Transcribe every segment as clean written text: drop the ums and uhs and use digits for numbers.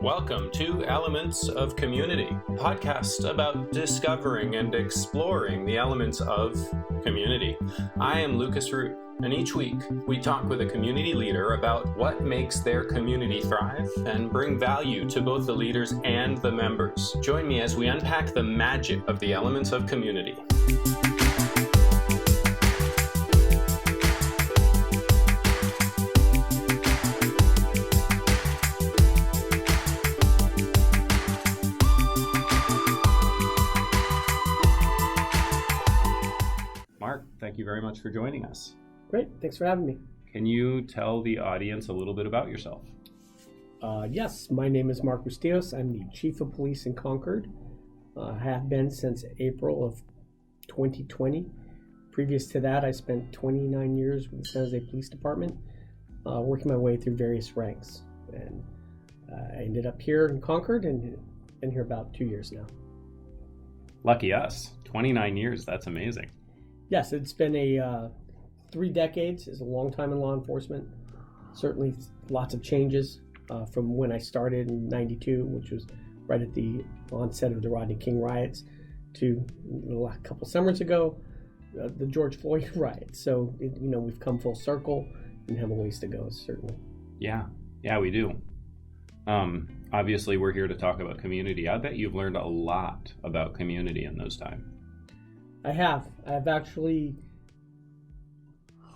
Welcome to Elements of Community, a podcast about discovering and exploring the elements of community. I am Lucas Root, and each week we talk with a community leader about what makes their community thrive and bring value to both the leaders and the members. Join me as we unpack the magic of the elements of community. Mark, thank you very much for joining us. Great, thanks for having me. Can you tell the audience a little bit about yourself? Yes, my name is Mark Bustillos. I'm the Chief of Police in Concord. I have been since April of 2020. Previous to that, I spent 29 years with the San Jose Police Department, working my way through various ranks. And I ended up here in Concord and been here about 2 years now. Lucky us. 29 years, that's amazing. Yes, it's been 3 decades. Is a long time in law enforcement. Certainly lots of changes from when I started in 92, which was right at the onset of the Rodney King riots, to a couple summers ago, the George Floyd riots. So, we've come full circle and have a ways to go, certainly. Yeah, we do. Obviously, we're here to talk about community. I bet you've learned a lot about community in those times. I have. I've actually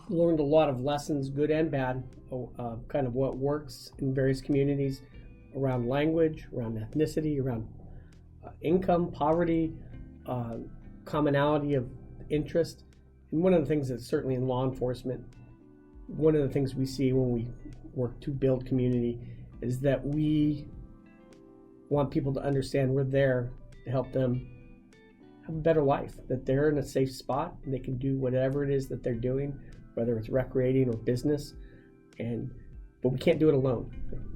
learned a lot of lessons, good and bad, kind of what works in various communities around language, around ethnicity, around income, poverty, commonality of interest. And one of the things that's certainly in law enforcement, one of the things we see when we work to build community is that we want people to understand we're there to help them have a better life, that they're in a safe spot and they can do whatever it is that they're doing, whether it's recreating or business. But we can't do it alone.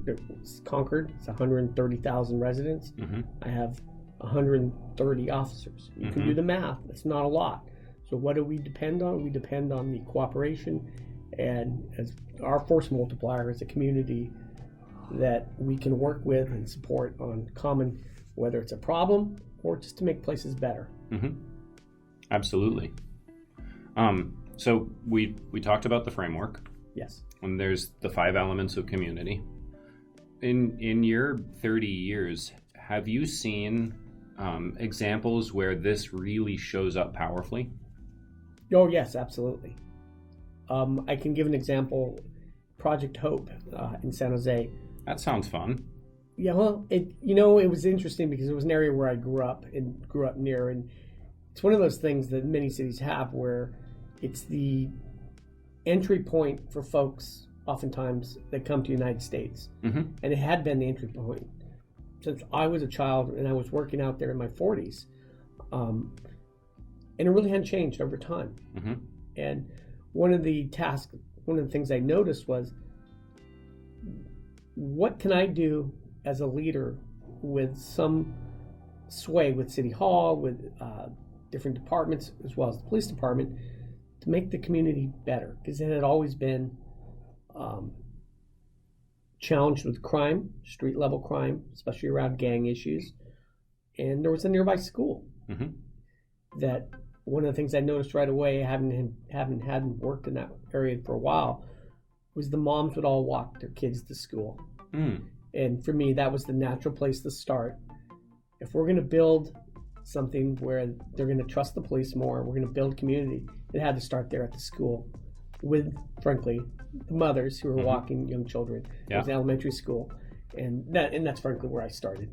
It's Concord, it's 130,000 residents. Mm-hmm. I have 130 officers. You can do the math. It's not a lot. So what do we depend on? We depend on the cooperation and as our force multiplier as a community that we can work with and support on common, whether it's a problem or just to make places better. Mm-hmm. Absolutely. So we talked about the framework. Yes. And there's the 5 elements of community. In your 30 years, have you seen examples where this really shows up powerfully? Oh, yes, absolutely. I can give an example. Project Hope in San Jose. That sounds fun. Yeah, well, it was interesting because it was an area where I grew up near, and it's one of those things that many cities have where it's the entry point for folks oftentimes that come to the United States. Mm-hmm. And it had been the entry point since I was a child and I was working out there in my 40s. And it really hadn't changed over time. Mm-hmm. And one of the things I noticed was, what can I do as a leader with some sway with City Hall, with different departments, as well as the police department, to make the community better? Because it had always been challenged with crime, street level crime, especially around gang issues. And there was a nearby school that one of the things I noticed right away, hadn't worked in that area for a while, was the moms would all walk their kids to school. And for me, that was the natural place to start. If we're going to build something where they're going to trust the police more, we're going to build community, it had to start there at the school with, frankly, the mothers who were walking young children. Yeah. It was an elementary school. And that's frankly where I started.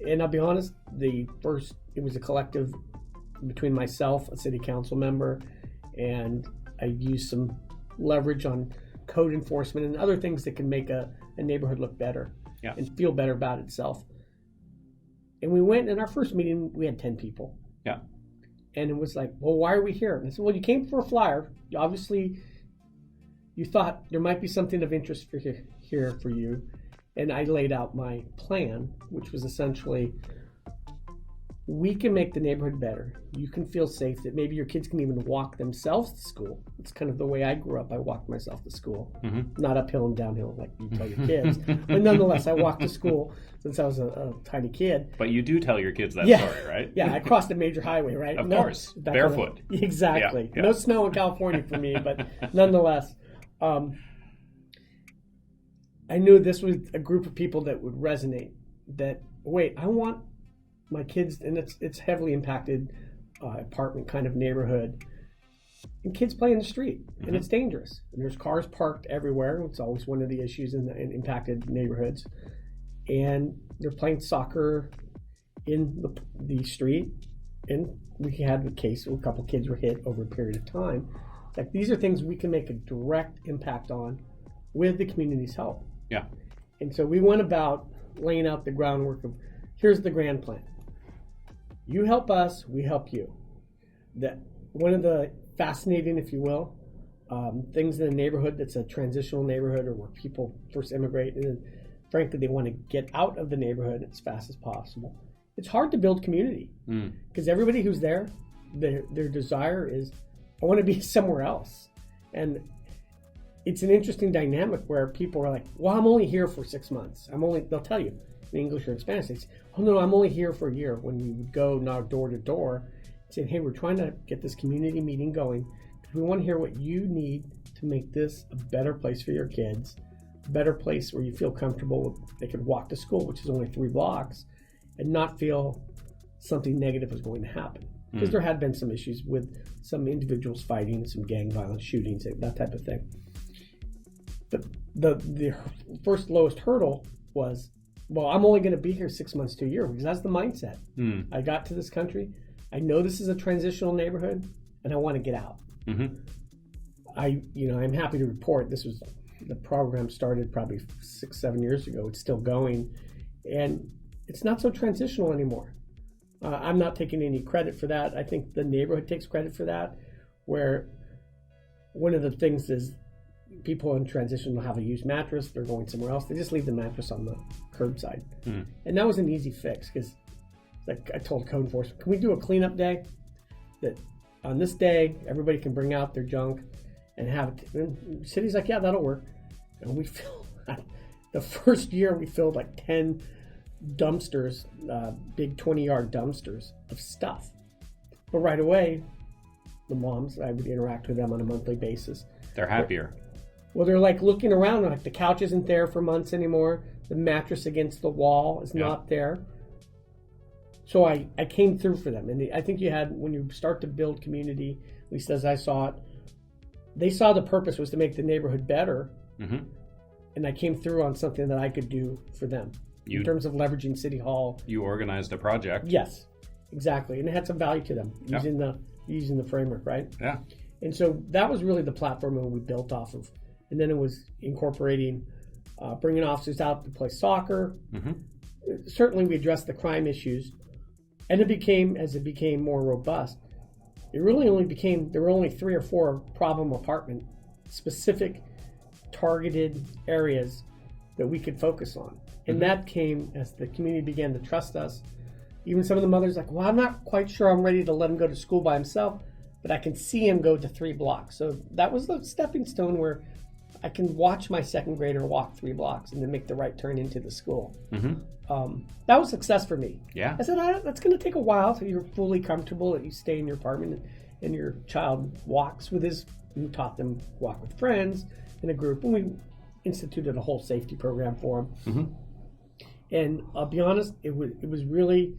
And I'll be honest, it was a collective between myself, a city council member, and I used some leverage on code enforcement and other things that can make a neighborhood look better and feel better about itself. And we went, in our first meeting, we had 10 people. Yeah. And it was like, well, why are we here? And I said, well, you came for a flyer. Obviously, you thought there might be something of interest here for you. And I laid out my plan, which was essentially we can make the neighborhood better. You can feel safe that maybe your kids can even walk themselves to school. It's kind of the way I grew up. I walked myself to school, not uphill and downhill like you tell your kids. But nonetheless, I walked to school since I was a tiny kid. But you do tell your kids that story, right? Yeah, I crossed a major highway, right? Of course, barefoot. Exactly. Yeah. No snow in California for me, but nonetheless, I knew this was a group of people that would resonate. That, wait, I want my kids, and it's heavily impacted apartment kind of neighborhood, and kids play in the street, and it's dangerous. And there's cars parked everywhere. It's always one of the issues in impacted neighborhoods. And they're playing soccer in the street, and we had a case where a couple kids were hit over a period of time. Like, these are things we can make a direct impact on with the community's help. Yeah. And so we went about laying out the groundwork of, here's the grand plan. You help us, we help you. That one of the fascinating, if you will, things in a neighborhood that's a transitional neighborhood or where people first immigrate and then, frankly, they want to get out of the neighborhood as fast as possible. It's hard to build community because everybody who's there, their desire is, I want to be somewhere else. And it's an interesting dynamic where people are like, well, I'm only here for 6 months. They'll tell you in English or in Spanish, they say, oh no, I'm only here for a year. When we would go knock door to door saying, hey, we're trying to get this community meeting going because we want to hear what you need to make this a better place for your kids, a better place where you feel comfortable. They could walk to school, which is only 3 blocks, and not feel something negative is going to happen. Because there had been some issues with some individuals fighting, some gang violence, shootings, that type of thing. The first lowest hurdle was, well, I'm only going to be here 6 months to a year, because that's the mindset. I got to this country. I know this is a transitional neighborhood, and I want to get out. I'm happy to report the program started probably 6-7 years ago. It's still going, and it's not so transitional anymore. I'm not taking any credit for that. I think the neighborhood takes credit for that, where one of the things is people in transition will have a used mattress. They're going somewhere else. They just leave the mattress on the curbside. And that was an easy fix because, like I told code enforcement, can we do a cleanup day? That on this day, everybody can bring out their junk and have it. And the city's like, yeah, that'll work. And we filled, the first year we filled like 10 dumpsters, big 20-yard dumpsters of stuff. But right away, the moms, I would interact with them on a monthly basis. They're happier. Well, they're like looking around, like the couch isn't there for months anymore. The mattress against the wall is not there. So I came through for them. And I think when you start to build community, at least as I saw it, they saw the purpose was to make the neighborhood better. And I came through on something that I could do for them. In terms of leveraging City Hall. You organized a project. Yes, exactly. And it had some value to them using the framework, right? Yeah. And so that was really the platform that we built off of. And then it was incorporating, bringing officers out to play soccer. Certainly we addressed the crime issues. And as it became more robust, it really there were only 3 or 4 problem apartment specific targeted areas that we could focus on. And that came as the community began to trust us. Even some of the mothers like, well, I'm not quite sure I'm ready to let him go to school by himself, but I can see him go to 3 blocks. So that was the stepping stone where I can watch my second grader walk 3 blocks and then make the right turn into the school. That was success for me. Yeah. I said, that's going to take a while till you're fully comfortable that you stay in your apartment and your child walks with we taught them walk with friends in a group, and we instituted a whole safety program for them. And I'll be honest, it was really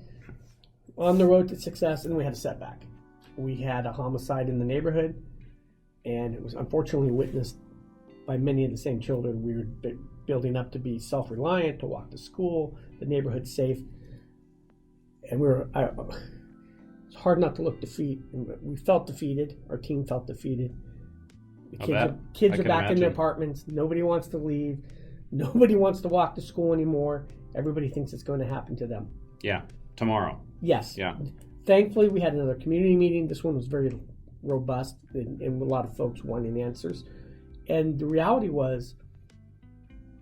on the road to success, and we had a setback. We had a homicide in the neighborhood, and it was unfortunately witnessed by many of the same children. We were building up to be self-reliant, to walk to school, the neighborhood's safe, and it's hard not to look defeat. We felt defeated. Our team felt defeated. The kids are back in their apartments. Nobody wants to leave. Nobody wants to walk to school anymore. Everybody thinks it's going to happen to them. Yeah, tomorrow. Yes. Yeah. Thankfully, we had another community meeting. This one was very robust and a lot of folks wanting answers. And the reality was,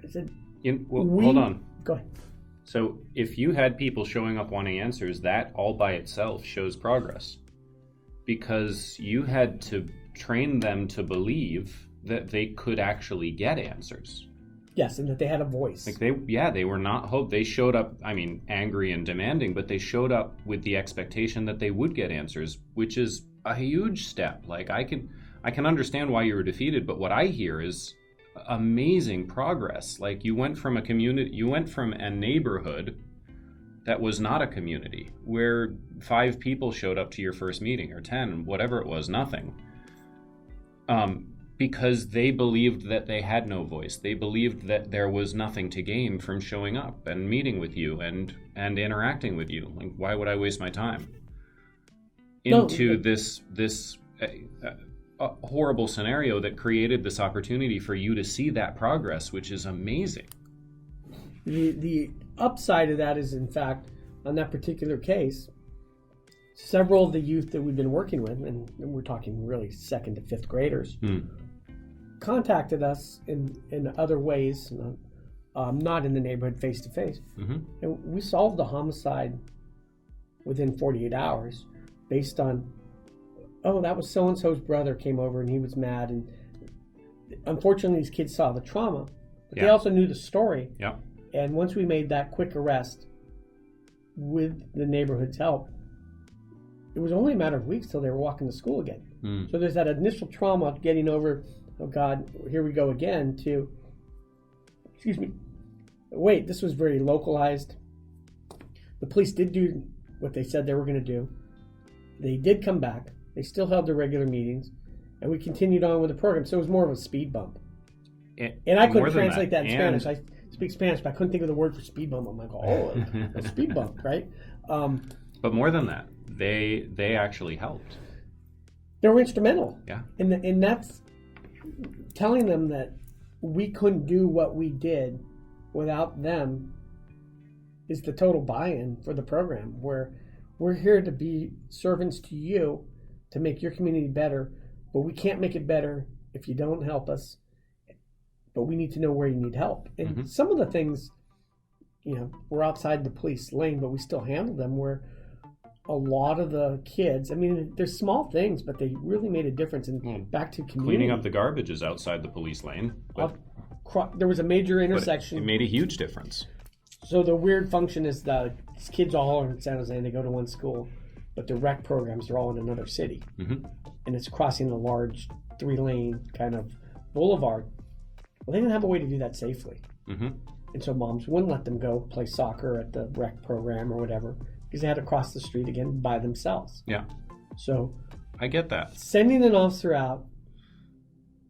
I said, hold on. Go ahead. So if you had people showing up wanting answers, that all by itself shows progress, because you had to train them to believe that they could actually get answers. Yes, and that they had a voice. Like they were not they showed up, I mean, angry and demanding, but they showed up with the expectation that they would get answers, which is a huge step. Like I can understand why you were defeated, but what I hear is amazing progress. Like you went from a neighborhood that was not a community, where 5 people showed up to your first meeting, or 10, whatever it was, nothing. Because they believed that they had no voice. They believed that there was nothing to gain from showing up and meeting with you and interacting with you. Like, why would I waste my time? Into this horrible scenario that created this opportunity for you to see that progress, which is amazing. The upside of that is, in fact, on that particular case, several of the youth that we've been working with, and we're talking really 2nd to 5th graders, contacted us in other ways, not in the neighborhood face-to-face. And we solved the homicide within 48 hours based on, that was so-and-so's brother came over and he was mad. And unfortunately, these kids saw the trauma, but they also knew the story. Yeah. And once we made that quick arrest with the neighborhood's help, it was only a matter of weeks till they were walking to school again. So there's that initial trauma of getting over, oh God, here we go again, to, wait, this was very localized. The police did do what they said they were going to do. They did come back. They still held their regular meetings, and we continued on with the program. So it was more of a speed bump. And I couldn't translate that in Spanish. I speak Spanish, but I couldn't think of the word for speed bump. I'm like, a speed bump, right? But more than that, they actually helped. They were instrumental. Yeah. And that's telling them that we couldn't do what we did without them is the total buy-in for the program, where we're here to be servants to you to make your community better, but we can't make it better if you don't help us. But we need to know where you need help. And some of the things, we're outside the police lane, but we still handle them, where a lot of the kids, I mean, there's small things, but they really made a difference. And back to community. Cleaning up the garbage is outside the police lane. But there was a major intersection. It made a huge difference. So the weird function is these kids all are in San Jose and they go to one school, but the rec programs are all in another city. And it's crossing a large 3-lane kind of boulevard. Well, they didn't have a way to do that safely. And so moms wouldn't let them go play soccer at the rec program or whatever, because they had to cross the street again by themselves. Yeah. So I get that. Sending an officer out,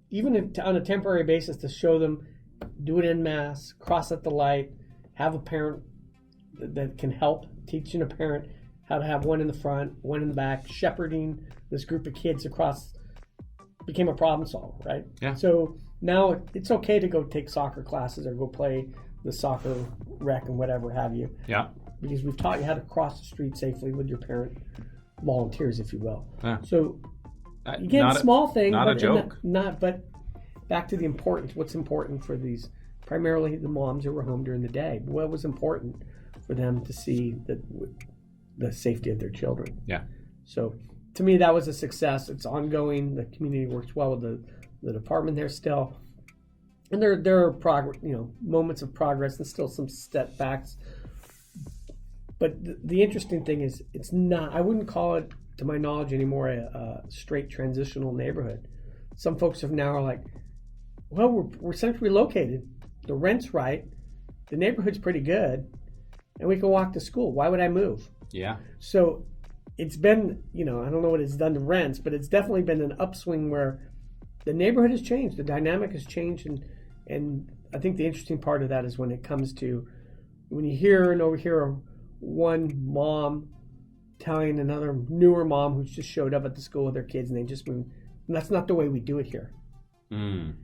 even if on a temporary basis, to show them, do it en masse, cross at the light, have a parent that can help, teaching a parent how to have one in the front, one in the back, shepherding this group of kids across, became a problem solver, right? Yeah. So now it's okay to go take soccer classes or go play the soccer rec and whatever have you. Yeah. Because we've taught you how to cross the street safely with your parent volunteers, if you will. Yeah. So again, small thing, not a joke. But back to the importance. What's important for these, primarily the moms who were home during the day? What was important for them to see the safety of their children? Yeah. So to me, that was a success. It's ongoing. The community works well with the department there still, and there are moments of progress and still some setbacks. But the interesting thing is, it's not, I wouldn't call it, to my knowledge anymore, a straight transitional neighborhood. Some folks have now are like, well, we're centrally located. The rent's right. The neighborhood's pretty good. And we can walk to school. Why would I move? Yeah. So it's been, I don't know what it's done to rents, but it's definitely been an upswing where the neighborhood has changed. The dynamic has changed. And I think the interesting part of that is when it comes to, when you hear and overhear one mom telling another newer mom who's just showed up at the school with their kids and they just moved. And that's not the way we do it here. In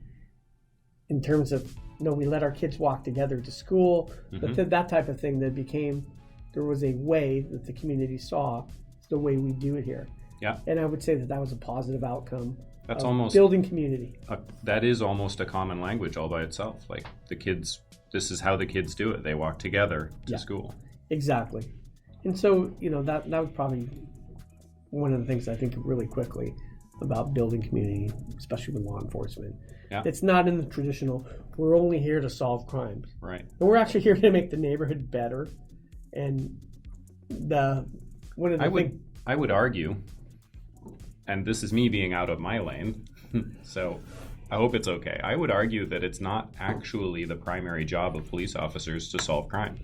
terms of, we let our kids walk together to school, but that type of thing there was a way that the community saw the way we do it here. Yeah. And I would say that was a positive outcome That's almost building community. That is almost a common language all by itself. Like the kids, this is how the kids do it. They walk together to school. Exactly. And so, that was probably one of the things I think really quickly about building community, especially with law enforcement. Yeah. It's not in the traditional, we're only here to solve crimes. Right. And we're actually here to make the neighborhood better. And I would argue, and this is me being out of my lane, so I hope it's okay. I would argue that it's not actually the primary job of police officers to solve crime.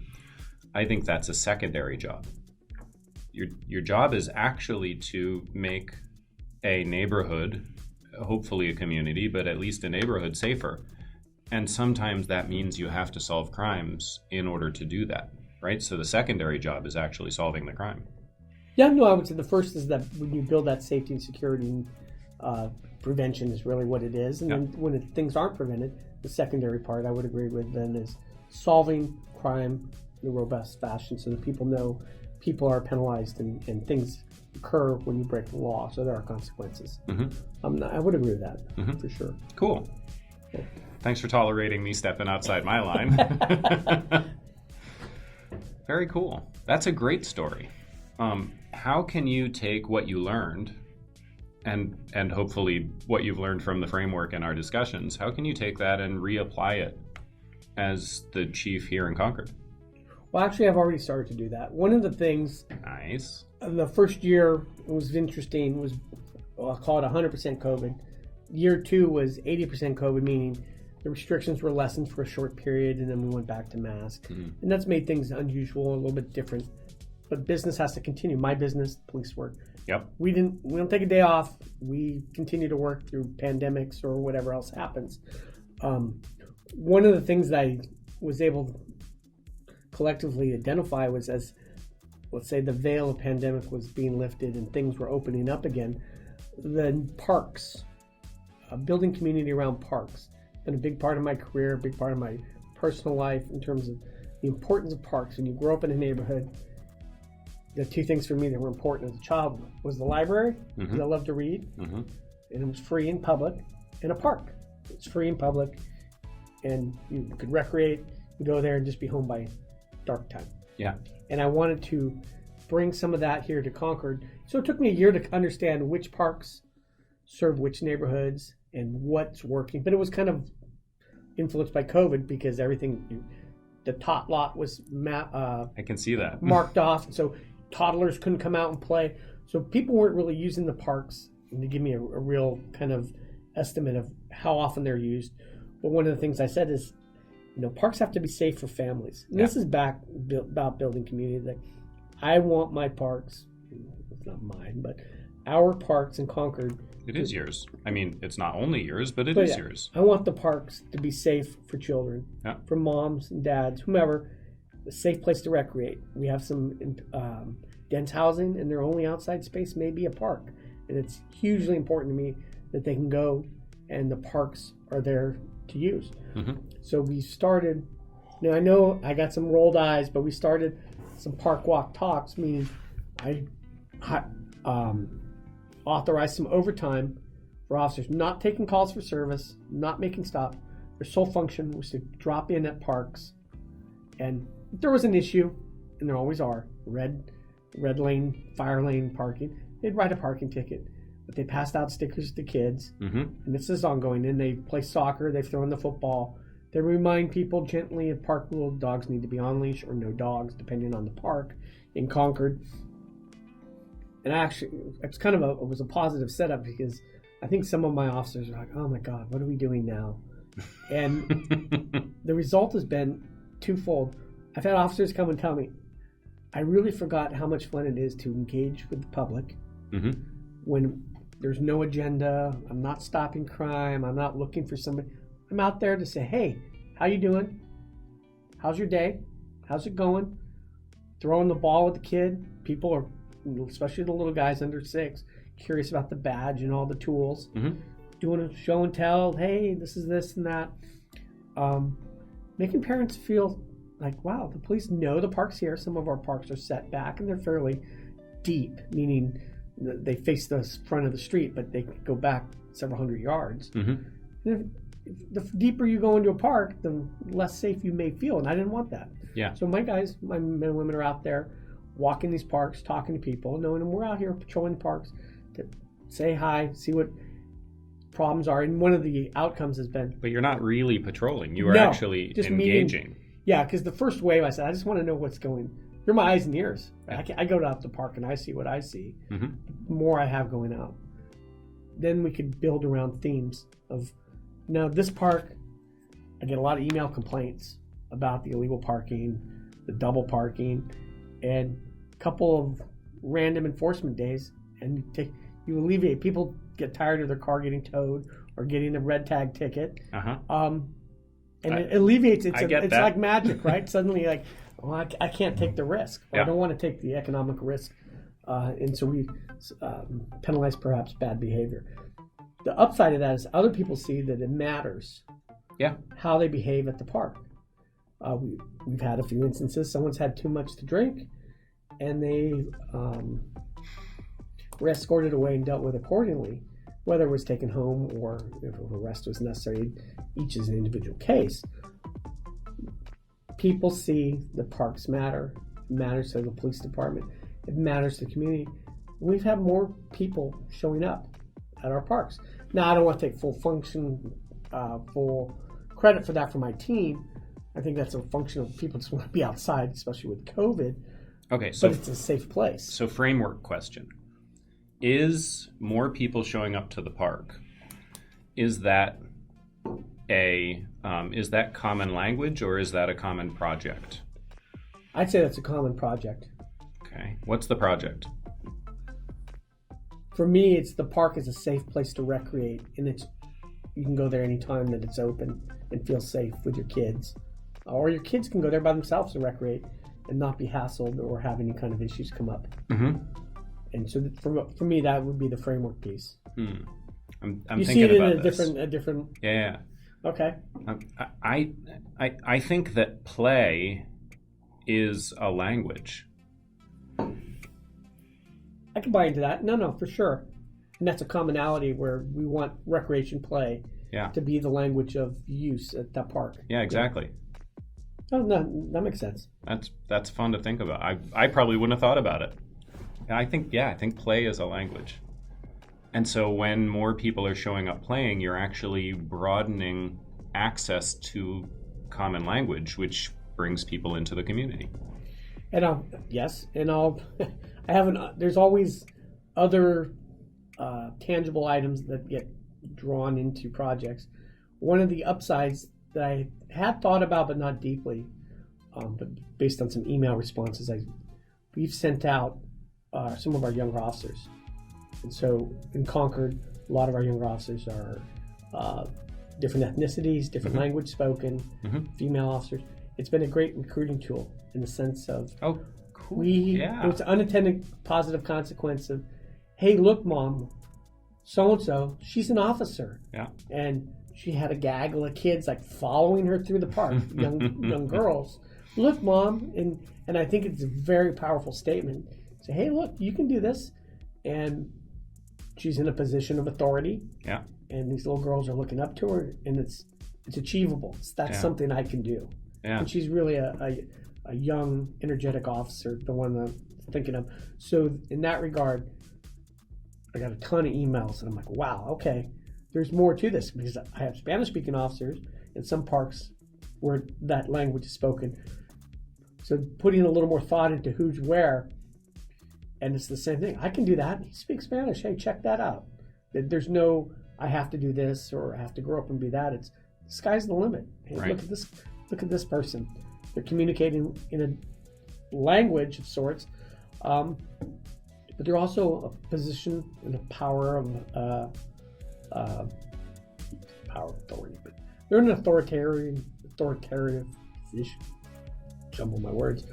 I think that's a secondary job. Your job is actually to make a neighborhood, hopefully a community, but at least a neighborhood safer. And sometimes that means you have to solve crimes in order to do that, right? So the secondary job is actually solving the crime. Yeah, no, I would say the first is that when you build that safety and security, prevention is really what it is. And then when things aren't prevented, the secondary part I would agree with then is solving crime in a robust fashion so that people know people are penalized and things occur when you break the law. So there are consequences. Mm-hmm. I would agree with that for sure. Cool. Yeah. Thanks for tolerating me stepping outside my line. Very cool. That's a great story. How can you take what you learned and hopefully what you've learned from the framework and our discussions, how can you take that and reapply it as the chief here in Concord? Well, actually, I've already started to do that. One of the things... Nice. The first year was interesting, I'll call it 100% COVID. Year 2 was 80% COVID, meaning the restrictions were lessened for a short period, and then we went back to masks. Mm-hmm. And that's made things unusual, a little bit different. But business has to continue. My business, police work. Yep. We don't take a day off. We continue to work through pandemics or whatever else happens. One of the things that I was able to collectively identify was as, let's say, the veil of pandemic was being lifted and things were opening up again, the parks, building community around parks, been a big part of my career, a big part of my personal life in terms of the importance of parks. When you grow up in a neighborhood, the two things for me that were important as a child was the library, because I loved to read, and it was free and public, and a park. It's free and public, and you could recreate, go there and just be home by dark time. Yeah. And I wanted to bring some of that here to Concord. So it took me a year to understand which parks serve which neighborhoods and what's working. But it was kind of influenced by COVID because everything, the tot lot was I can see that marked off. So toddlers couldn't come out and play. So people weren't really using the parks. And to give me a real kind of estimate of how often they're used. But one of the things I said is, parks have to be safe for families. And this is about building community. That I want my parks, it's not mine, but our parks in Concord. It is yours. I mean, it's not only yours, but it is yours. I want the parks to be safe for children, for moms and dads, whomever, a safe place to recreate. We have some dense housing, and their only outside space may be a park. And it's hugely important to me that they can go and the parks are there to use. So we started, I know I got some rolled eyes, but we started some park walk talks, meaning I authorized some overtime for officers, not taking calls for service, not making stops. Their sole function was to drop in at parks, and if there was an issue, and there always are, red lane, fire lane parking, they'd write a parking ticket. But they passed out stickers to kids, and this is ongoing. And they play soccer, they've thrown the football. They remind people gently of park rule, dogs need to be on leash or no dogs, depending on the park in Concord. And actually, it was a positive setup because I think some of my officers are like, oh my God, what are we doing now? And the result has been twofold. I've had officers come and tell me, I really forgot how much fun it is to engage with the public when there's no agenda. I'm not stopping crime. I'm not looking for somebody. I'm out there to say, hey, how you doing? How's your day? How's it going? Throwing the ball with the kid. People are, especially the little guys under 6, curious about the badge and all the tools. Doing a show and tell. Hey, this is this and that. Making parents feel like, wow, the police know the park's here. Some of our parks are set back and they're fairly deep, meaning they face the front of the street, but they go back several hundred yards. Mm-hmm. And if the deeper you go into a park, the less safe you may feel, and I didn't want that. Yeah. So my guys, my men and women are out there walking these parks, talking to people, knowing we're out here patrolling parks to say hi, see what problems are. And one of the outcomes has been... But you're not really patrolling. You are No, actually just engaging. Yeah, because the first wave, I said, I just want to know what's going... You're my eyes and ears. I go out to the park and I see what I see. Mm-hmm. The more I have going out. Then we could build around themes of... Now, this park, I get a lot of email complaints about the illegal parking, the double parking, and a couple of random enforcement days, and you alleviate. People get tired of their car getting towed or getting a red tag ticket. Uh-huh. It alleviates. It's that. like magic, right? Suddenly, like, well, I can't take the risk. Or I don't want to take the economic risk. And so we penalize perhaps bad behavior. The upside of that is other people see that it matters how they behave at the park. We've had a few instances. Someone's had too much to drink, and they were escorted away and dealt with accordingly, whether it was taken home or if an arrest was necessary. Each is an individual case. People see the parks matter. It matters to the police department. It matters to the community. We've had more people showing up at our parks. Now, I don't want to take full credit for that for my team. I think that's a function of people just want to be outside, especially with COVID. Okay, so but it's a safe place. So, framework question: is more people showing up to the park? Is that common language, or is that a common project? I'd say that's a common project. Okay, what's the project? For me, it's the park is a safe place to recreate, and you can go there anytime that it's open and feel safe with your kids. Or your kids can go there by themselves to recreate and not be hassled or have any kind of issues come up. Mm-hmm. And so for me, that would be the framework piece. I'm you thinking see it in about a different. Yeah. Okay. I think that play is a language. I can buy into that. No, for sure. And that's a commonality where we want recreation play to be the language of use at that park. Yeah, exactly. Oh, no, that makes sense. That's fun to think about. I probably wouldn't have thought about it. I think play is a language. And so when more people are showing up playing, you're actually broadening access to common language, which brings people into the community. And there's always other tangible items that get drawn into projects. One of the upsides that I had thought about, but not deeply, but based on some email responses, we've sent out some of our younger officers. And so in Concord, a lot of our younger officers are different ethnicities, different language spoken, female officers. It's been a great recruiting tool in the sense of it's an unintended positive consequence of, hey, look, Mom, so-and-so, she's an officer. Yeah. And she had a gaggle of kids like following her through the park, young girls. Look, Mom, and I think it's a very powerful statement. Say, hey, look, you can do this. And she's in a position of authority. Yeah. And these little girls are looking up to her, and it's achievable. That's something I can do. Yeah. And she's really a young, energetic officer, the one I'm thinking of. So in that regard, I got a ton of emails, and I'm like, wow, okay, there's more to this, because I have Spanish-speaking officers in some parks where that language is spoken. So putting a little more thought into who's where, and it's the same thing. I can do that. He speaks Spanish. Hey, check that out. There's no, I have to do this or I have to grow up and be that. It's the sky's the limit. Hey, right. Look at this person. They're communicating in a language of sorts, but they're also a position and a power of authority. But they're in an authoritative position. Jumble my words.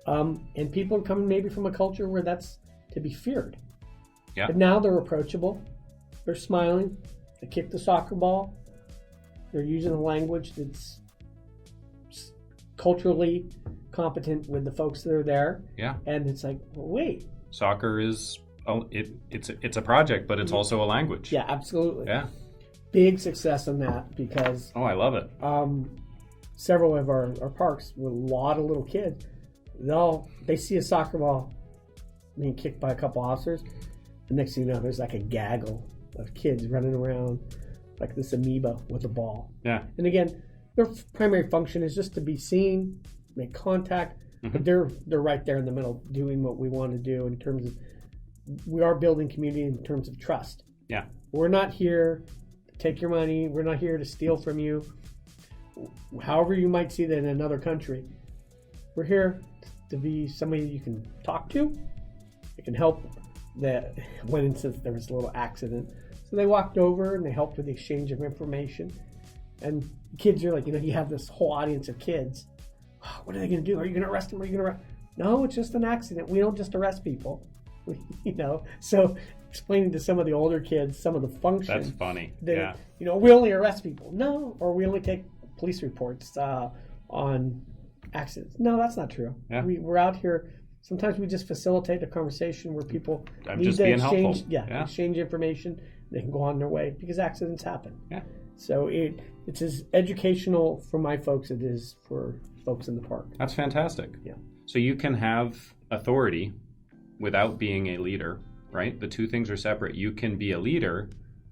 And people are coming maybe from a culture where that's to be feared. Yeah. But now they're approachable. They're smiling. They kick the soccer ball. They're using a language that's culturally competent with the folks that are there. Yeah. And it's like, well, wait. Soccer is it's a project, but it's also a language. Yeah, absolutely. Yeah. Big success in that because Oh, I love it. several of our parks with a lot of little kids, they see a soccer ball being kicked by a couple officers. The next thing you know, there's like a gaggle of kids running around like this amoeba with a ball. Yeah. And again, their primary function is just to be seen, make contact, but they're right there in the middle doing what we want to do in terms of, we are building community in terms of trust. Yeah. We're not here to take your money. We're not here to steal from you. However you might see that in another country. We're here to be somebody you can talk to. It can help that when since there was a little accident. So they walked over and they helped with the exchange of information. And kids are like, you have this whole audience of kids. What are they going to do? Are you going to arrest them? Are you going to arrest? No, it's just an accident. We don't just arrest people. So explaining to some of the older kids some of the functions. That's funny. We only arrest people. No, or we only take police reports on accidents. No, that's not true. Yeah. We're out here. Sometimes we just facilitate a conversation where people need just to being exchange, helpful. exchange information. They can go on their way because accidents happen. Yeah. So it's as educational for my folks as it is for folks in the park. That's fantastic. Yeah. So you can have authority without being a leader, right? The two things are separate. You can be a leader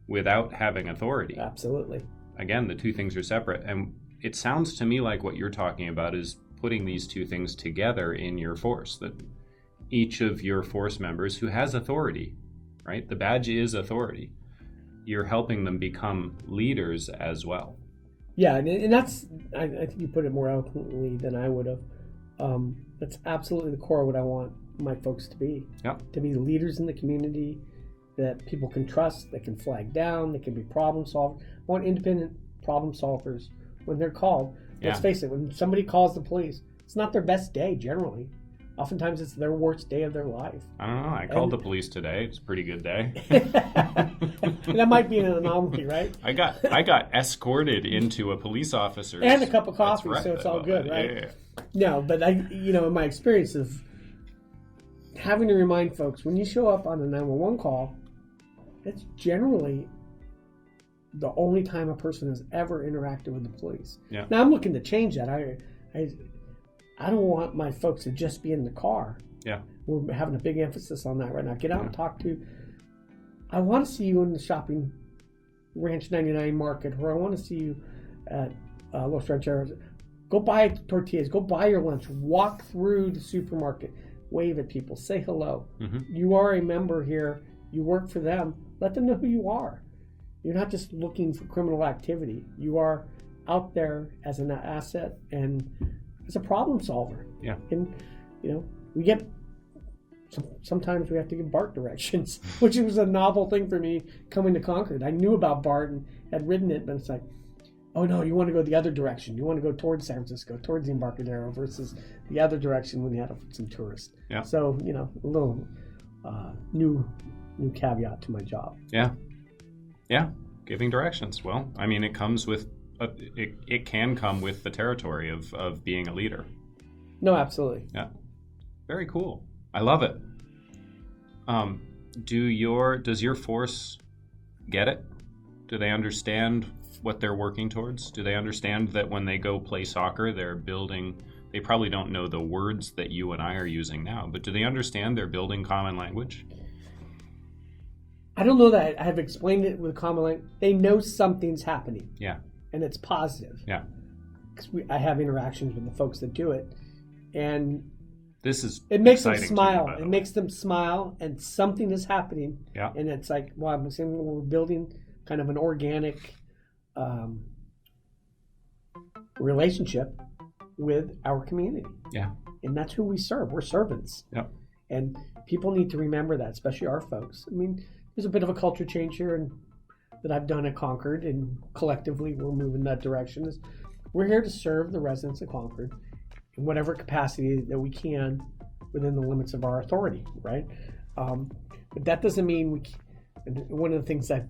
without having authority. Absolutely. Again, the two things are separate. And it sounds to me like what you're talking about is putting these two things together in your force, that each of your force members who has authority, right? The badge is authority. You're helping them become leaders as well. Yeah, and that's, I think you put it more eloquently than I would have. That's absolutely the core of what I want my folks to be. Yeah. To be leaders in the community that people can trust, that can flag down, that can be problem solvers. I want independent problem solvers when they're called. Let's face it, when somebody calls the police, it's not their best day generally. Oftentimes it's their worst day of their life. I don't know. I called the police today. It's a pretty good day. That might be an anomaly, right? I got escorted into a police officer's and a cup of coffee, right. so it's all good, right? Yeah. No, but in my experience of having to remind folks, when you show up on a 911 call, it's generally the only time a person has ever interacted with the police. Yeah. Now I'm looking to change that. I don't want my folks to just be in the car. Yeah. We're having a big emphasis on that right now. Get out and talk to. I want to see you in the shopping Ranch 99 market, or I want to see you at Los Rancheros. Go buy tortillas. Go buy your lunch. Walk through the supermarket. Wave at people. Say hello. Mm-hmm. You are a member here. You work for them. Let them know who you are. You're not just looking for criminal activity. You are out there as an asset and as a problem solver. Yeah. And, we get, sometimes we have to give BART directions, which was a novel thing for me coming to Concord. I knew about BART and had ridden it, but it's like, oh no, you want to go the other direction. You want to go towards San Francisco, towards the Embarcadero versus the other direction when you had some tourists. Yeah. So, a little new caveat to my job. Yeah. Yeah. Giving directions. Well, I mean, it comes with, it can come with the territory of being a leader. No, absolutely. Yeah. Very cool. I love it. Does your force get it? Do they understand what they're working towards? Do they understand that when they go play soccer, they probably don't know the words that you and I are using now, but do they understand they're building common language? I don't know that I have explained it with common language. They know something's happening. Yeah. And it's positive. Yeah. Because I have interactions with the folks that do it. And it makes them smile. It makes them smile, and something is happening. Yeah. And it's like, well, I'm saying we're building kind of an organic relationship with our community. Yeah. And that's who we serve. We're servants. Yeah. And people need to remember that, especially our folks. I mean, there's a bit of a culture change here and that I've done at Concord, and collectively we're moving that direction. We're here to serve the residents of Concord in whatever capacity that we can within the limits of our authority, right? But that doesn't mean one of the things that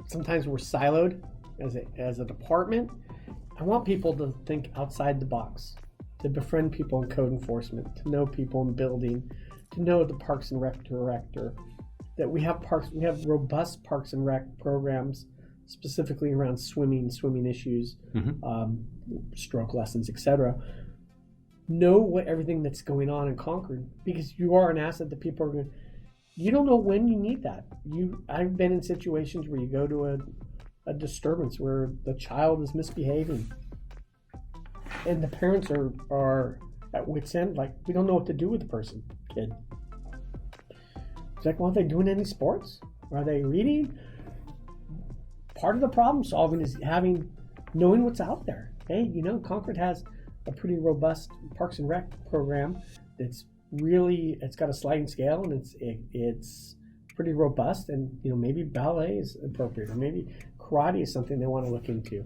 sometimes we're siloed as a department. I want people to think outside the box. to befriend people in code enforcement, to know people in building, to know the Parks and Rec director, that we have robust Parks and Rec programs specifically around swimming issues, stroke lessons, etc. Know everything that's going on in Concord, because you are an asset that people are going. You don't know when you need that. I've been in situations where you go to a disturbance where the child is misbehaving, and the parents are at wit's end. Like, we don't know what to do with the kid. It's like, well, are they doing any sports? Are they reading? Part of the problem solving is knowing what's out there. Hey, Concord has a pretty robust Parks and Rec program that's it's got a sliding scale, and it's pretty robust, and maybe ballet is appropriate, or maybe karate is something they want to look into.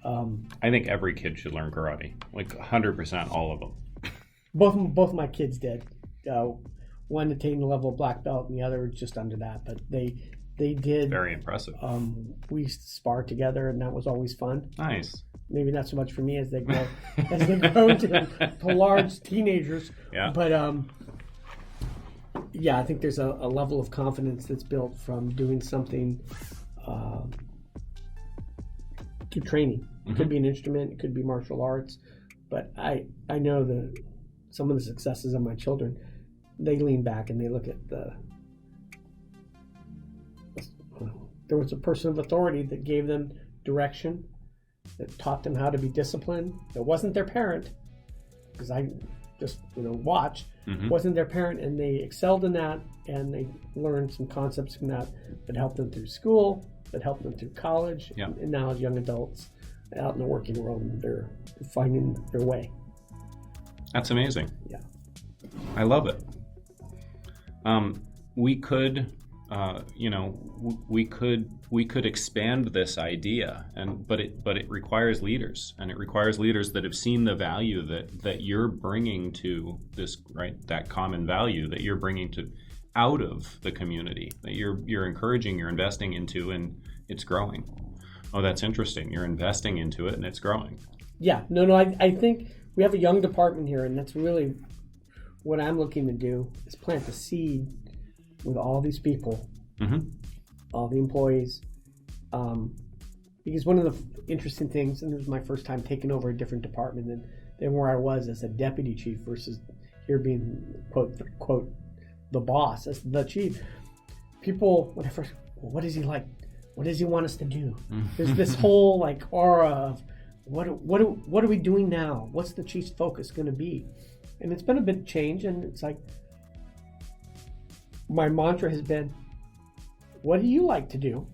I think every kid should learn karate, like 100%, all of them. Both my kids did. One attained the level of black belt, and the other just under that. But they did. Very impressive. We used to spar together, and that was always fun. Nice. Maybe not so much for me as they grow to large teenagers. Yeah. But I think there's a level of confidence that's built from doing something through training. It could be an instrument, it could be martial arts, but I know some of the successes of my children. They lean back and they look at there was a person of authority that gave them direction, that taught them how to be disciplined. It wasn't their parent, because I just watch. Wasn't their parent, and they excelled in that, and they learned some concepts from that helped them through school, that helped them through college, and now as young adults out in the working world, they're finding their way. That's amazing. Yeah, I love it. We could, we could expand this idea, but it requires leaders, and it requires leaders that have seen the value that you're bringing to this, right? That common value that you're bringing out of the community, that you're encouraging, you're investing into, and it's growing. Oh, that's interesting. You're investing into it, and it's growing. Yeah, no. I think we have a young department here, and that's really what I'm looking to do, is plant the seed with all these people, all the employees, because one of the interesting things, and it was my first time taking over a different department than where I was as a deputy chief versus here being quote the boss as the chief. People, when I first, what is he like? What does he want us to do? There's this whole aura of what are we doing now? What's the chief's focus going to be? And it's been a bit change, and it's like my mantra has been, what do you like to do?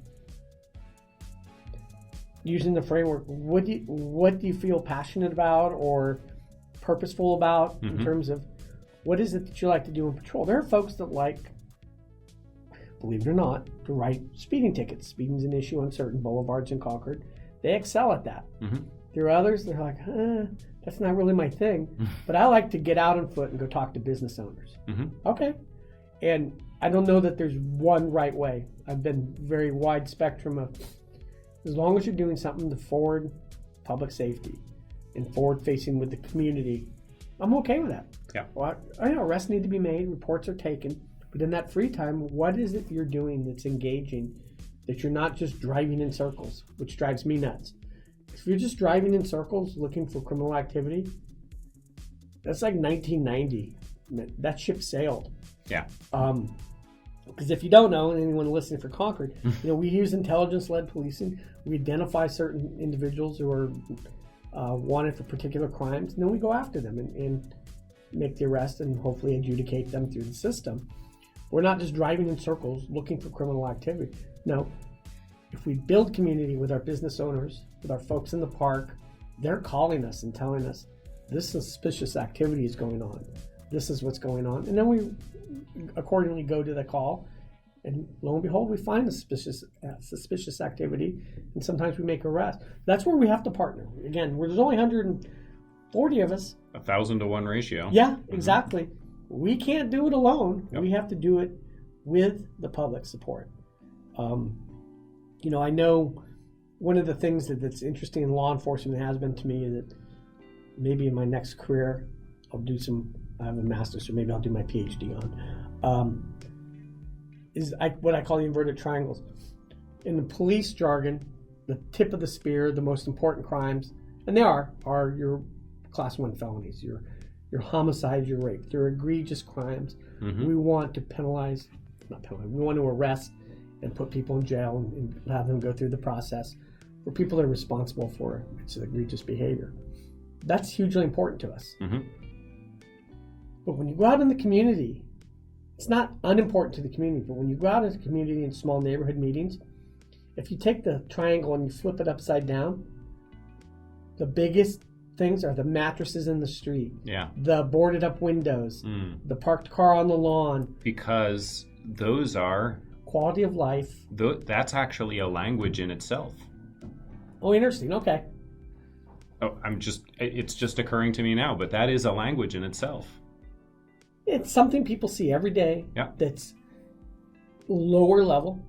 Using the framework, what do you feel passionate about or purposeful about in terms of what is it that you like to do in patrol? There are folks that like, believe it or not, to write speeding tickets. Speeding's an issue on certain boulevards in Concord. They excel at that. There are others that are like, that's not really my thing, but I like to get out on foot and go talk to business owners. Okay. And I don't know that there's one right way. I've been very wide spectrum of, as long as you're doing something to forward public safety and forward facing with the community, I'm okay with that. Yeah. Well, I know arrests need to be made, reports are taken, but in that free time, what is it you're doing that's engaging, that you're not just driving in circles, which drives me nuts. If you're just driving in circles looking for criminal activity, that's like 1990. That ship sailed. Yeah. Because if you don't know, and anyone listening for Concord, we use intelligence-led policing. We identify certain individuals who are wanted for particular crimes, and then we go after them and make the arrest and hopefully adjudicate them through the system. We're not just driving in circles looking for criminal activity. No. If we build community with our business owners, with our folks in the park, they're calling us and telling us this suspicious activity is going on. This is what's going on. And then we accordingly go to the call, and lo and behold, we find the suspicious activity, and sometimes we make arrests. That's where we have to partner. Again, there's only 140 of us. 1,000 to 1 ratio. Yeah, exactly. We can't do it alone. Yep. We have to do it with the public support. I know one of the things that's interesting in law enforcement has been to me is that maybe in my next career, I have a master's, so maybe I'll do my PhD on, is what I call the inverted triangles. In the police jargon, the tip of the spear, the most important crimes, and they are your class 1 felonies, your homicides, your rape. They're egregious crimes. Mm-hmm. We want to we want to arrest and put people in jail and have them go through the process for people that are responsible for its egregious behavior. That's hugely important to us. Mm-hmm. But when you go out in the community, it's not unimportant to the community, but when you go out in the community in small neighborhood meetings, if you take the triangle and you flip it upside down, the biggest things are the mattresses in the street, the boarded up windows, the parked car on the lawn. Because those are... quality of life. That's actually a language in itself. Oh, interesting. Okay. Oh, it's just occurring to me now, but that is a language in itself. It's something people see every day. Yeah. That's lower level,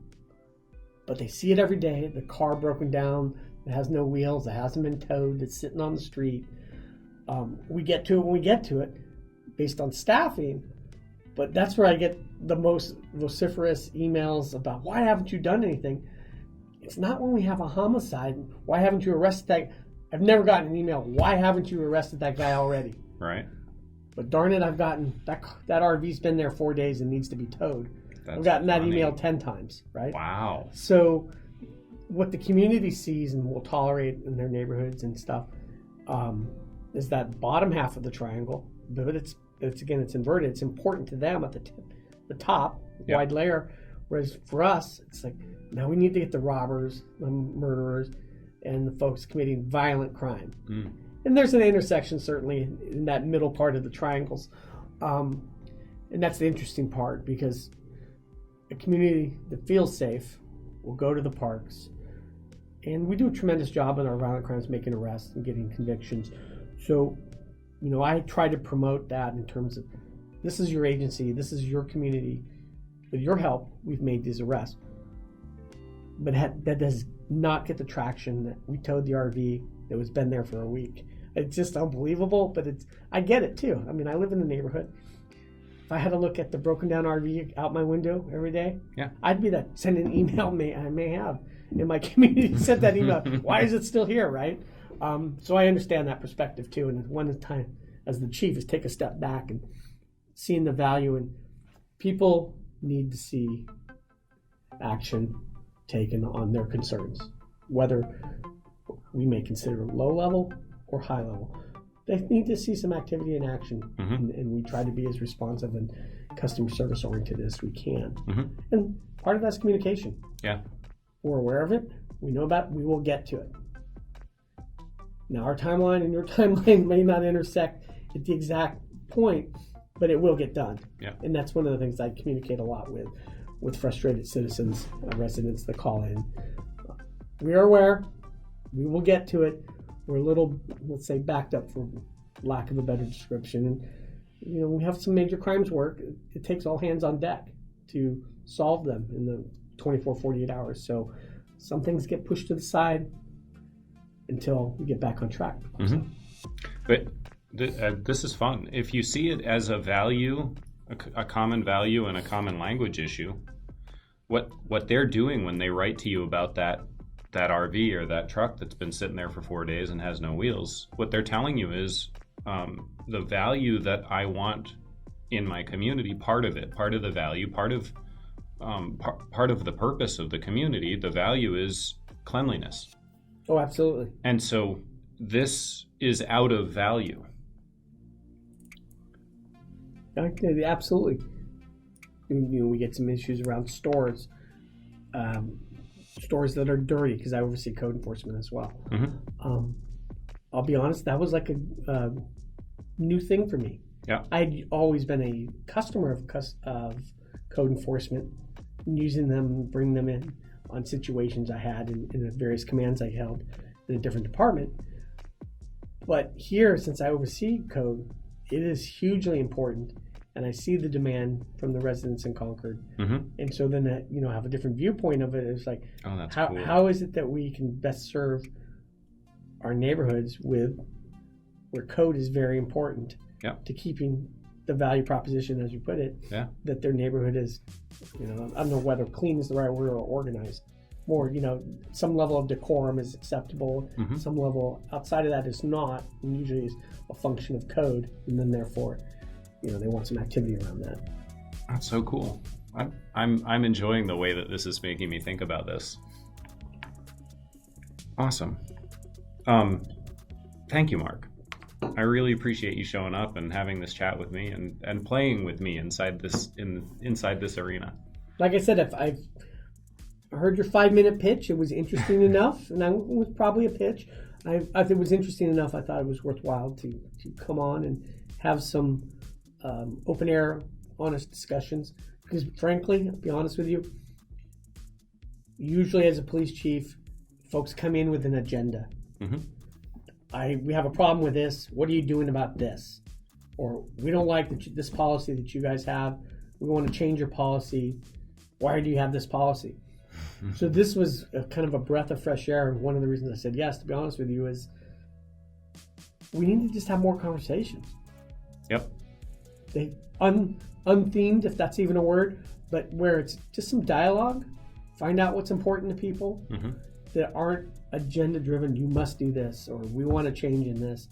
but they see it every day. The car broken down, it has no wheels, it hasn't been towed, it's sitting on the street. We get to it when we get to it based on staffing, but that's where I get the most vociferous emails about why haven't you done anything? It's not when we have a homicide. Why haven't you arrested that? I've never gotten an email, why haven't you arrested that guy already? Right. But darn it, I've gotten that RV's been there 4 days and needs to be towed. I've gotten that email 10 times, right? Wow. So what the community sees and will tolerate in their neighborhoods and stuff is that bottom half of the triangle, but it's inverted. It's important to them at the top, wide layer, whereas for us, it's like, now we need to get the robbers, the murderers, and the folks committing violent crime. Mm. And there's an intersection, certainly, in that middle part of the triangles. And that's the interesting part, because a community that feels safe will go to the parks. And we do a tremendous job in our violent crimes, making arrests and getting convictions. So, I try to promote that in terms of, this is your agency, this is your community. With your help, we've made these arrests. But that does not get the traction that we towed the RV that was been there for a week. It's just unbelievable, but I get it too. I mean, I live in the neighborhood. If I had to look at the broken down RV out my window every day, I'd be sending an email I may have in my community, sent that email. Why is it still here, right? So I understand that perspective too. And one time as the chief is take a step back and seeing the value, and people need to see action taken on their concerns, whether we may consider low level or high level. They need to see some activity and action, and we try to be as responsive and customer service oriented as we can. And part of that's communication. Yeah, we're aware of it, we know about it, we will get to it. Now our timeline and your timeline may not intersect at the exact point, but it will get done. Yeah, and that's one of the things I communicate a lot with frustrated citizens, residents that call in. We are aware, we will get to it. We're a little, let's say, backed up, for lack of a better description. And, we have some major crimes work. It takes all hands on deck to solve them in the 24, 48 hours. So some things get pushed to the side until we get back on track. Mm-hmm. But this is fun. If you see it as a value, a common value and a common language issue, what they're doing when they write to you about that RV or that truck that's been sitting there for 4 days and has no wheels, what they're telling you is the value that I want in my community, part of it, part of the value, part of the purpose of the community, the value is cleanliness. Oh, absolutely. And so this is out of value. Absolutely. We get some issues around stores. Stores that are dirty, because I oversee code enforcement as well. I'll be honest, that was like a new thing for me. Yeah, I'd always been a customer of code enforcement, using them, bring them in on situations I had in the various commands I held in a different department. But here, since I oversee code, it is hugely important. And I see the demand from the residents in Concord. And so then that, have a different viewpoint of it. It's like, cool. How is it that we can best serve our neighborhoods with where code is very important to keeping the value proposition, as you put it, that their neighborhood is, I don't know whether clean is the right word or organized. More, some level of decorum is acceptable. Some level outside of that is not, and usually is a function of code, and then therefore, they want some activity around that. That's so cool. I'm enjoying the way that this is making me think about this. Awesome. Thank you, Mark. I really appreciate you showing up and having this chat with me and playing with me inside this arena. Like I said, if I've heard your 5-minute pitch, it was interesting enough, and it was probably a pitch. If it was interesting enough, I thought it was worthwhile to come on and have some open air, honest discussions. Because frankly, I'll be honest with you, usually as a police chief, folks come in with an agenda. We have a problem with this. What are you doing about this? Or we don't like this policy that you guys have. We want to change your policy. Why do you have this policy? So this was kind of a breath of fresh air. And one of the reasons I said yes, to be honest with you, is we need to just have more conversations. Yep. Unthemed, if that's even a word, but where it's just some dialogue. Find out what's important to people that aren't agenda driven. You must do this, or we want to change in this.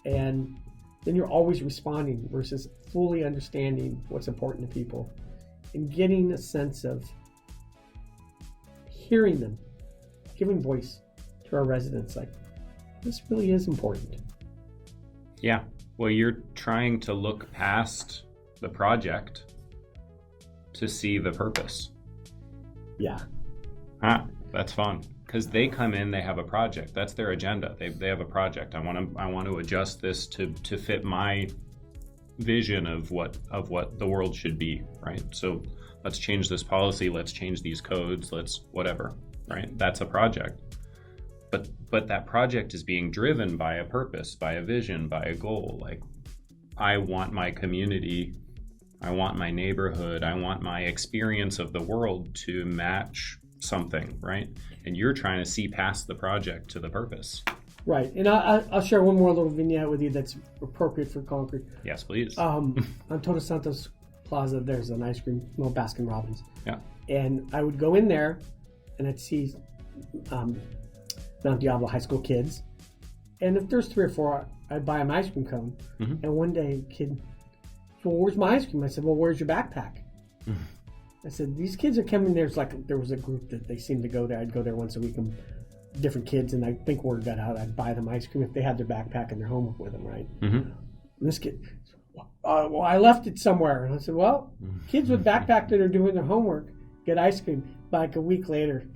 And then you're always responding versus fully understanding what's important to people and getting a sense of hearing them, giving voice to our residents. Like, this really is important. Yeah. Well, you're trying to look past the project to see the purpose. Yeah. That's fun. Because they come in, they have a project. That's their agenda. They have a project. I want to adjust this to fit my vision of what the world should be, right? So let's change this policy. Let's change these codes. Let's whatever, right? That's a project. But that project is being driven by a purpose, by a vision, by a goal. Like, I want my community, I want my neighborhood, I want my experience of the world to match something, right? And you're trying to see past the project to the purpose. Right. And I'll share one more little vignette with you that's appropriate for Concord. Yes, please. On Todos Santos Plaza, there's an ice cream, Baskin Robbins. Yeah. And I would go in there and I'd see Mount Diablo high school kids. And if there's 3 or 4, I'd buy them ice cream cone. And one day a kid, well, where's my ice cream? I said, well, where's your backpack? I said, these kids are coming. There was a group that they seemed to go there. I'd go there once a week, and different kids, and I think word got out. I'd buy them ice cream if they had their backpack and their homework with them, right? And this kid, well, I left it somewhere. And I said, well, kids with backpack that are doing their homework get ice cream. Like a week later,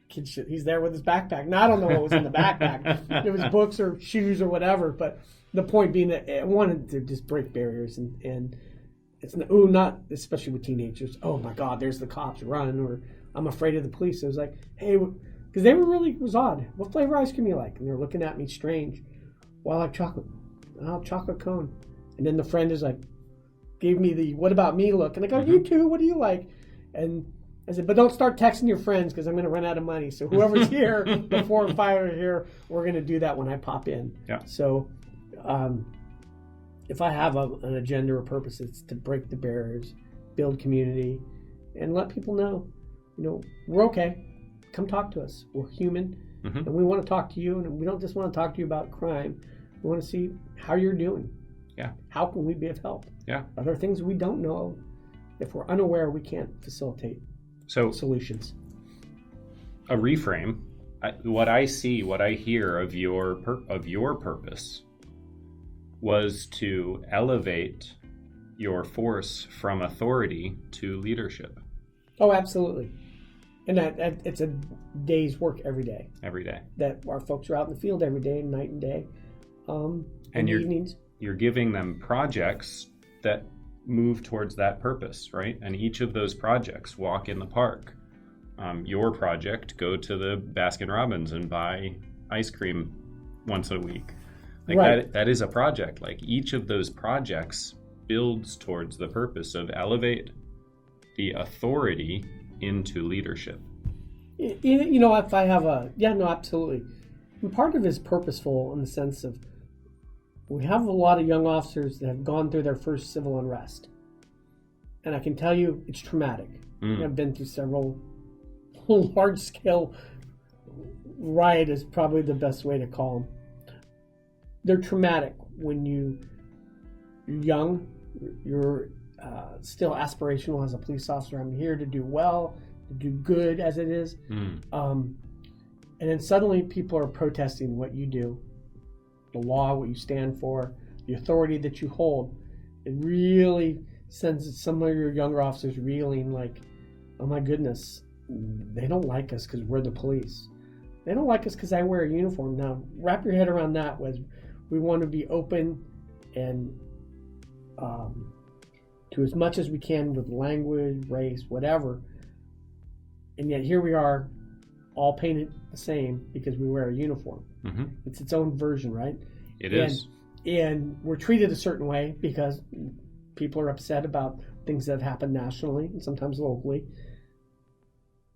he's there with his backpack. Now, I don't know what was in the backpack. It was books or shoes or whatever. But the point being that I wanted to just break barriers and it's not especially with teenagers. Oh my God, there's the cops, run, or I'm afraid of the police. It was like, hey, because it was odd. What flavor ice cream you like? And they're looking at me strange. Well, I like chocolate. Oh, chocolate cone. And then the friend is like, gave me the what about me look. And I go, you too, what do you like? And I said, but don't start texting your friends because I'm going to run out of money. So whoever's here, the 4 or 5 are here, we're going to do that when I pop in. Yeah. So if I have an agenda or purpose, it's to break the barriers, build community, and let people know, we're okay. Come talk to us. We're human, and we want to talk to you, and we don't just want to talk to you about crime. We want to see how you're doing. Yeah. How can we be of help? Yeah. Are there things we don't know? If we're unaware, we can't facilitate solutions. A reframe. What I see, what I hear of your purpose was to elevate your force from authority to leadership. Oh, absolutely. And that it's a day's work every day. Every day. That our folks are out in the field every day, night and day, and evenings. You're giving them projects that move towards that purpose, right? And each of those projects, walk in the park. Your project, go to the Baskin Robbins and buy ice cream once a week. Like right. That is a project. Like each of those projects builds towards the purpose of elevate the authority into leadership. If I have absolutely. And part of it is purposeful in the sense of we have a lot of young officers that have gone through their first civil unrest. And I can tell you it's traumatic. I've been through several large-scale riot is probably the best way to call them. They're traumatic when you're young, you're still aspirational as a police officer. I'm here to do well, to do good as it is. And then suddenly people are protesting what you do, the law, what you stand for, the authority that you hold. It really sends some of your younger officers reeling like, oh my goodness, they don't like us because we're the police. They don't like us because I wear a uniform. Now, wrap your head around that. Was we want to be open and to as much as we can with language, race, whatever. And yet here we are, all painted the same because we wear a uniform. It's its own version, right? It is. And we're treated a certain way because people are upset about things that happen nationally and sometimes locally.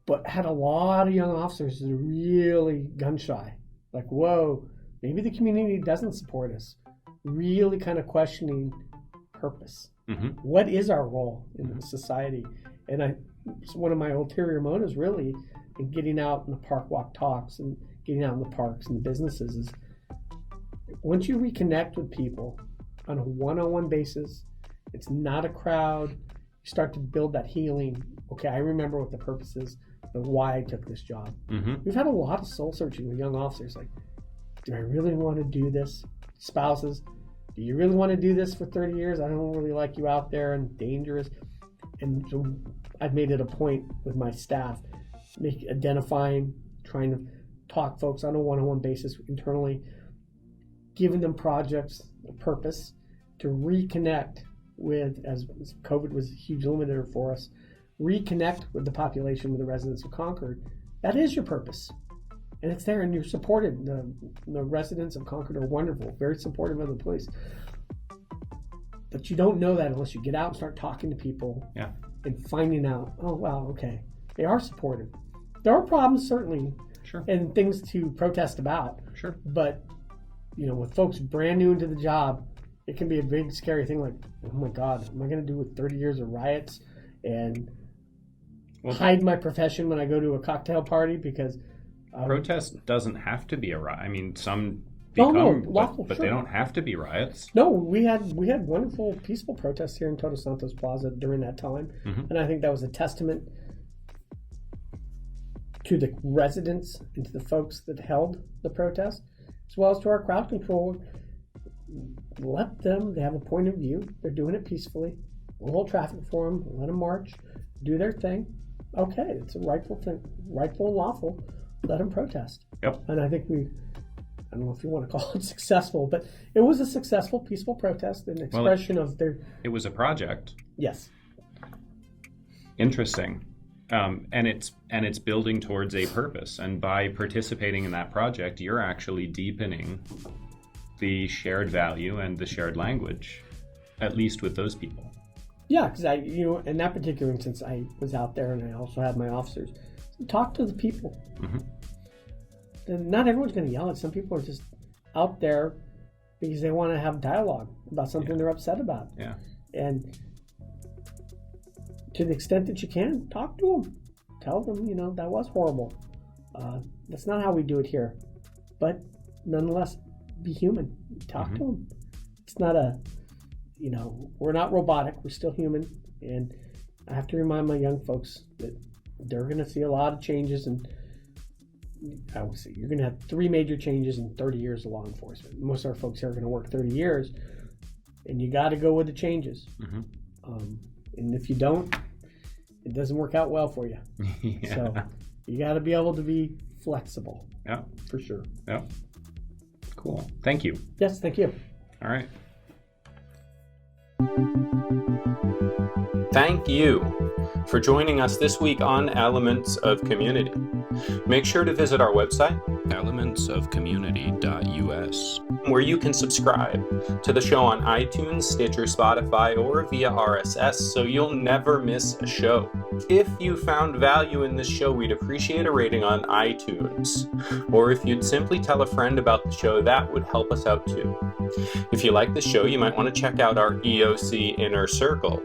But had a lot of young officers that are really gun shy. Like, whoa, maybe the community doesn't support us. Really kind of questioning purpose. What is our role in society? And it's one of my ulterior motives really in getting out in the park walk talks and getting out in the parks and the businesses is once you reconnect with people on a one-on-one basis, it's not a crowd, you start to build that healing. Okay, I remember what the purpose is and why I took this job. We've had a lot of soul searching with young officers like, do I really want to do this? Spouses, do you really want to do this for 30 years? I don't really like you out there and dangerous. And so I've made it a point with my staff, identifying, trying to talk folks on a one-on-one basis internally, giving them projects, a purpose to reconnect with, as COVID was a huge limiter for us, reconnect with the population, with the residents of Concord. That is your purpose. And it's there and you're supported. The residents of Concord are wonderful, very supportive of the police. But you don't know that unless you get out and start talking to people and finding out, oh, wow, okay, they are supportive. There are problems, certainly, and things to protest about. But, you know, with folks brand new into the job, it can be a big, scary thing like, oh, my God, what am I going to do with 30 years of riots and hide my profession when I go to a cocktail party because... protest doesn't have to be a riot. I mean, some become, lawful, but they don't have to be riots. No, we had wonderful, peaceful protests here in Todos Santos Plaza during that time, and I think that was a testament to the residents and to the folks that held the protest, as well as to our crowd control. Let them, they have a point of view. They're doing it peacefully. We'll hold traffic for them. Let them march, do their thing. Okay, it's a rightful thing, rightful and lawful. Let them protest. And I think I don't know if you want to call it successful, but it was a successful, peaceful protest, an expression of their... It was a project. Yes. Interesting. And it's building towards a purpose. And by participating in that project, you're actually deepening the shared value and the shared language, at least with those people. Yeah, because in that particular instance, I was out there and I also had my officers talk to the people. And not everyone's going to yell at. Some people are just out there because they want to have dialogue about something they're upset about. And to the extent that you can, talk to them. Tell them, that was horrible. That's not how we do it here. But nonetheless, be human. Talk to them. It's not we're not robotic. We're still human. And I have to remind my young folks that they're going to see a lot of changes, and I would say you're going to have 3 major changes in 30 years of law enforcement. Most of our folks here are going to work 30 years, and you got to go with the changes. And if you don't, it doesn't work out well for you. So you got to be able to be flexible. For sure. Cool. Thank you. Yes, thank you. All right. Thank you for joining us this week on Elements of Community. Make sure to visit our website, elementsofcommunity.us, where you can subscribe to the show on iTunes, Stitcher, Spotify, or via RSS so you'll never miss a show. If you found value in this show, we'd appreciate a rating on iTunes. Or if you'd simply tell a friend about the show, that would help us out too. If you like the show, you might want to check out our EOC Inner Circle,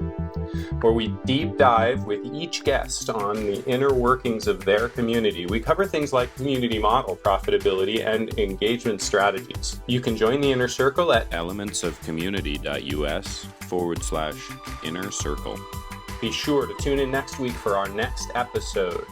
where we deep dive with each guest on the inner workings of their community. We cover things like community model, profitability, and engagement strategies. You can join the Inner Circle at elementsofcommunity.us/inner circle. Be sure to tune in next week for our next episode.